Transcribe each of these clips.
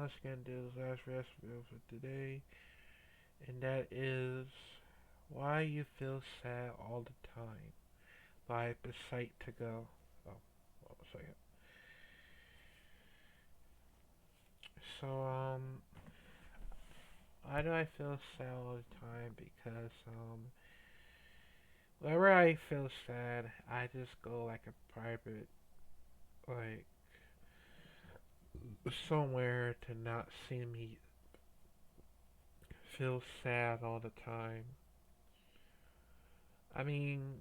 once again do this last recipe for today, and that is Why You Feel Sad All the Time by Beside to Go. Oh, hold on a second. So, why do I feel sad all the time? Because, whenever I feel sad, I just go like a private, like, somewhere to not see me feel sad all the time. I mean,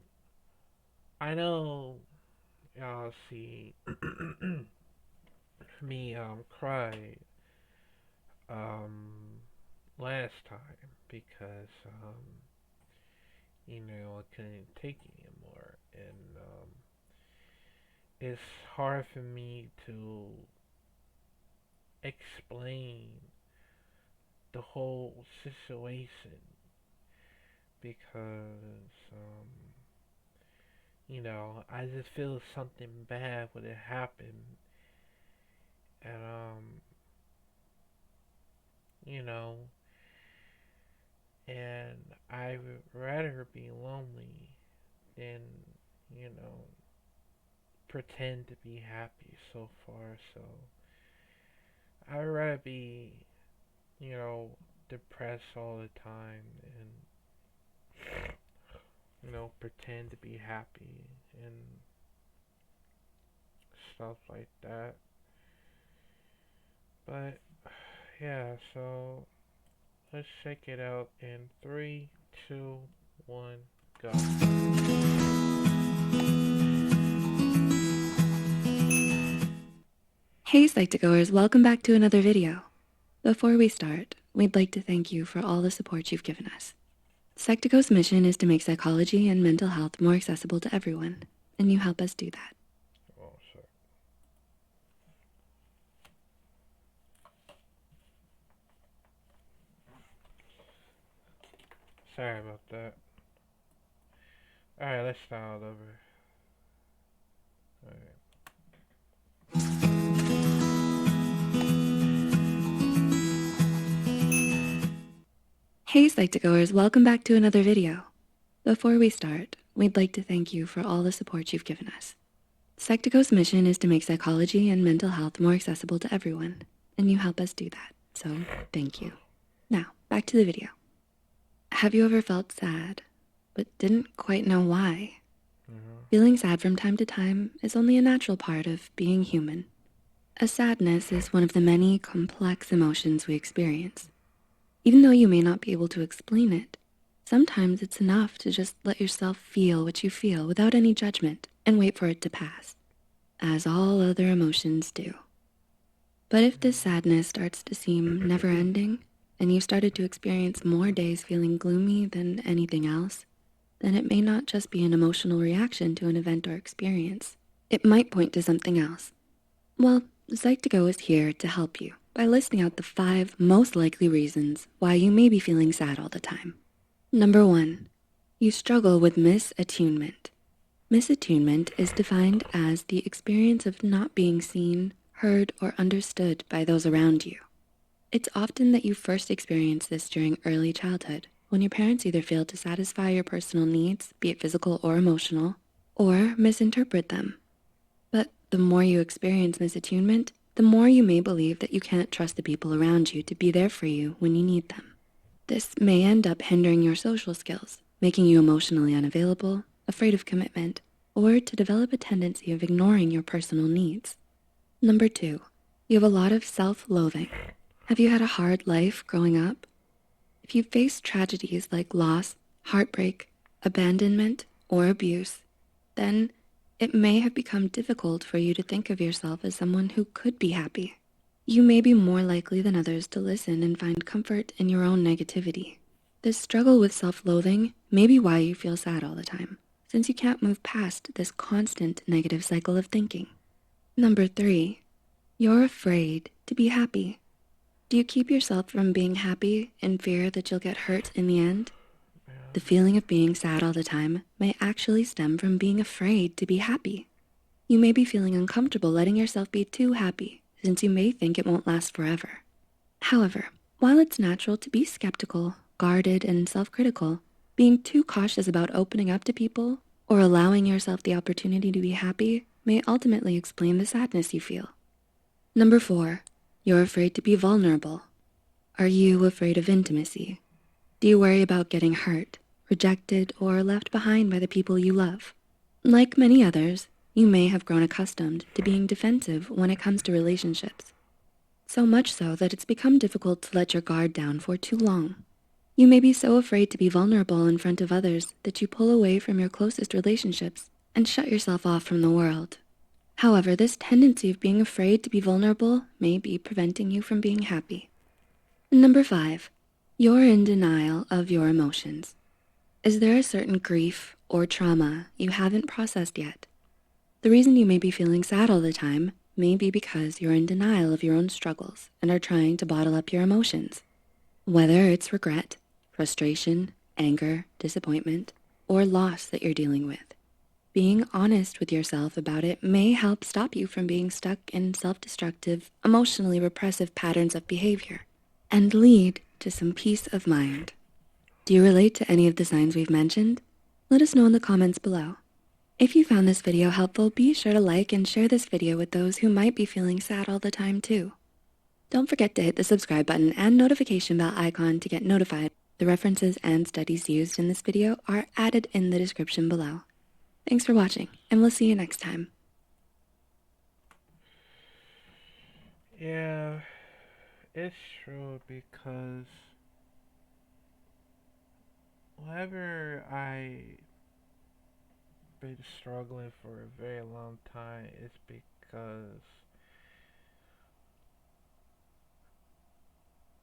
I know y'all see me cry um last time because I couldn't take it anymore, and it's hard for me to explain the whole situation because I just feel something bad would have happened, and you know and I would rather be lonely than, you know, pretend to be happy so far. So I'd rather be, you know, depressed all the time and, pretend to be happy and stuff like that. But yeah, so let's check it out in three, two, one, go. Hey Psych2Goers, welcome back to another video. Before we start, we'd like to thank you for all the support you've given us. Psych2Go's mission is to make psychology and mental health more accessible to everyone, and you help us do that. Oh, sorry. Sorry about that. Alright, let's start over. Alright. Hey Psych2Goers, welcome back to another video. Before we start, we'd like to thank you for all the support you've given us. Psych2Go's mission is to make psychology and mental health more accessible to everyone, and you help us do that, so thank you. Now, back to the video. Have you ever felt sad, but didn't quite know why? Feeling sad from time to time is only a natural part of being human. A sadness is one of the many complex emotions we experience. Even though you may not be able to explain it, sometimes it's enough to just let yourself feel what you feel without any judgment and wait for it to pass, as all other emotions do. But if this sadness starts to seem never-ending, and you've started to experience more days feeling gloomy than anything else, then it may not just be an emotional reaction to an event or experience. It might point to something else. Well, Psych2Go is here to help you by listing out the 5 most likely reasons why you may be feeling sad all the time. Number 1, you struggle with misattunement. Misattunement is defined as the experience of not being seen, heard, or understood by those around you. It's often that you first experience this during early childhood, when your parents either fail to satisfy your personal needs, be it physical or emotional, or misinterpret them. But the more you experience misattunement, the more you may believe that you can't trust the people around you to be there for you when you need them. This may end up hindering your social skills, making you emotionally unavailable, afraid of commitment, or to develop a tendency of ignoring your personal needs. Number 2, you have a lot of self-loathing. Have you had a hard life growing up? If you face tragedies like loss, heartbreak, abandonment, or abuse, then it may have become difficult for you to think of yourself as someone who could be happy. You may be more likely than others to listen and find comfort in your own negativity. This struggle with self-loathing may be why you feel sad all the time, since you can't move past this constant negative cycle of thinking. Number 3, you're afraid to be happy. Do you keep yourself from being happy in fear that you'll get hurt in the end? The feeling of being sad all the time may actually stem from being afraid to be happy. You may be feeling uncomfortable letting yourself be too happy, since you may think it won't last forever. However, while it's natural to be skeptical, guarded, and self critical, being too cautious about opening up to people or allowing yourself the opportunity to be happy may ultimately explain the sadness you feel. Number 4, you're afraid to be vulnerable. Are you afraid of intimacy? Do you worry about getting hurt, rejected, or left behind by the people you love? Like many others, you may have grown accustomed to being defensive when it comes to relationships. So much so that it's become difficult to let your guard down for too long. You may be so afraid to be vulnerable in front of others that you pull away from your closest relationships and shut yourself off from the world. However, this tendency of being afraid to be vulnerable may be preventing you from being happy. Number 5, you're in denial of your emotions. Is there a certain grief or trauma you haven't processed yet? The reason you may be feeling sad all the time may be because you're in denial of your own struggles and are trying to bottle up your emotions. Whether it's regret, frustration, anger, disappointment, or loss that you're dealing with, being honest with yourself about it may help stop you from being stuck in self-destructive, emotionally repressive patterns of behavior and lead to some peace of mind. Do you relate to any of the signs we've mentioned? Let us know in the comments below. If you found this video helpful, be sure to like and share this video with those who might be feeling sad all the time too. Don't forget to hit the subscribe button and notification bell icon to get notified. The references and studies used in this video are added in the description below. Thanks for watching, and we'll see you next time. Yeah, it's true because whenever I been struggling for a very long time, it's because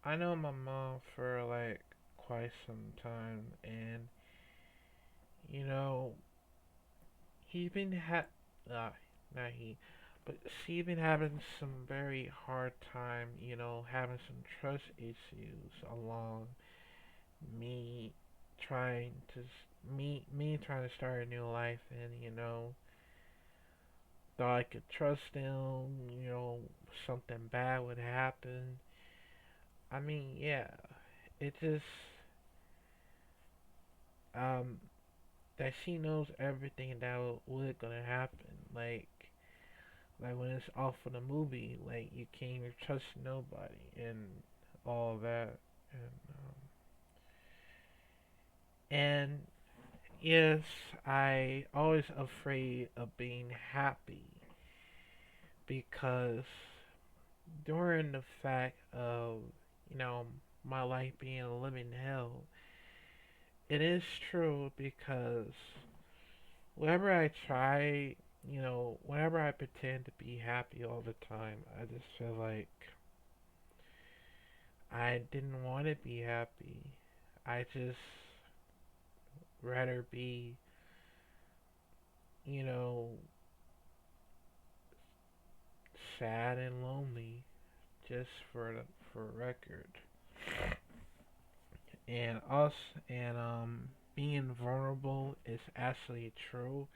I know my mom for like quite some time, and you know, he's been not he, but she's been having some very hard time, having some trust issues along me trying to me trying to start a new life, and thought I could trust them, something bad would happen. I mean, yeah, it just um that she knows everything that was gonna happen. Like when it's off of the movie, like you can't even trust nobody and all that. And yes, I always afraid of being happy because during the fact of you know my life being a living hell, it is true because whenever I try, whenever I pretend to be happy all the time, I just feel like I didn't want to be happy. I just rather be, you know, sad and lonely just for record. And us and being vulnerable is actually true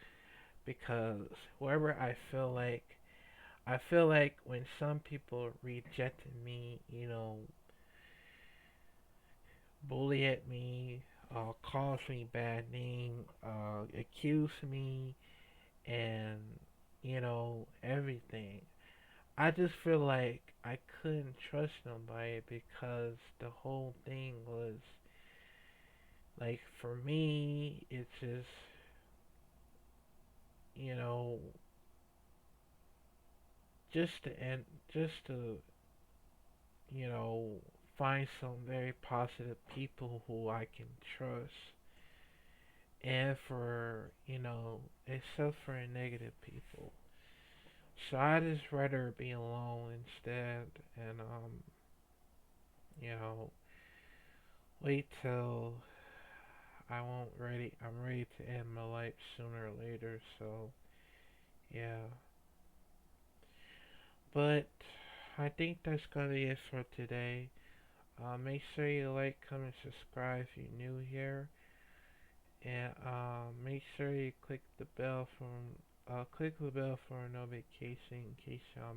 because wherever I feel like when some people rejected me, bully at me, calls me bad name, accuse me, and everything. I just feel like I couldn't trust nobody because the whole thing was like for me, it's just you know just to end, just to you know find some very positive people who I can trust, and for except for negative people. So I just rather be alone instead, and you know, wait till I'm ready to end my life sooner or later. So yeah, but I think that's gonna be it for today. Make sure you like, comment, subscribe if you're new here, and make sure you click the bell for notification in case y'all